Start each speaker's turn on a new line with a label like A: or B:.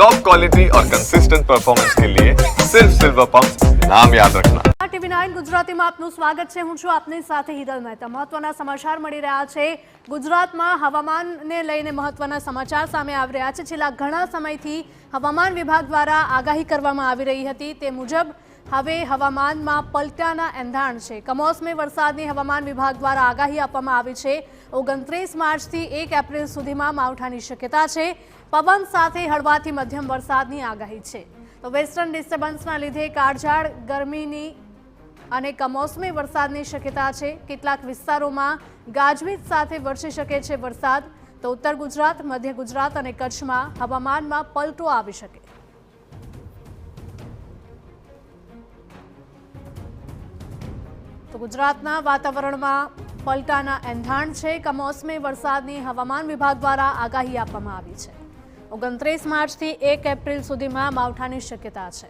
A: Top quality और consistent performance के लिए सिर्फ सिल्वर पंप नाम याद रखना।
B: TV9 ગુજરાતીમાં આપનું સ્વાગત છે। હું છું આપની સાથે હિરલ મહેતા। મહત્વના સમાચાર મળી રહ્યા છે। ગુજરાતમાં હવામાનને લઈને મહત્વના સમાચાર સામે આવી રહ્યા છે। છેલ્લા ઘણા સમયથી હવામાન વિભાગ દ્વારા આગાહી કરવામાં આવી રહી હતી, તે મુજબ હવે હવામાનમાં પલટાના એંધાણ છે। કમોસમી વરસાદની હવામાન વિભાગ દ્વારા આગાહી આપવામાં આવી છે। 29 માર્ચથી 1 એપ્રિલ સુધીમાં માવઠાની શક્યતા છે। પવન સાથે હળવાથી મધ્યમ વરસાદની આગાહી છે। તો વેસ્ટર્ન ડિસ્ટર્બન્સના લીધે કાળઝાળ ગરમીની અને કમોસમી વરસાદની શક્યતા છે। કેટલાક વિસ્તારોમાં ગાજવીજ સાથે વરસી શકે છે વરસાદ। તો ઉત્તર ગુજરાત, મધ્ય ગુજરાત અને કચ્છમાં હવામાનમાં પલટો આવી શકે। તો ગુજરાતના વાતાવરણમાં પલટાના એંધાણ છે। કમોસમી વરસાદની હવામાન વિભાગ દ્વારા આગાહી આપવામાં આવી છે। 29 માર્ચથી 1 એપ્રિલ સુધીમાં માવઠાની શક્યતા છે।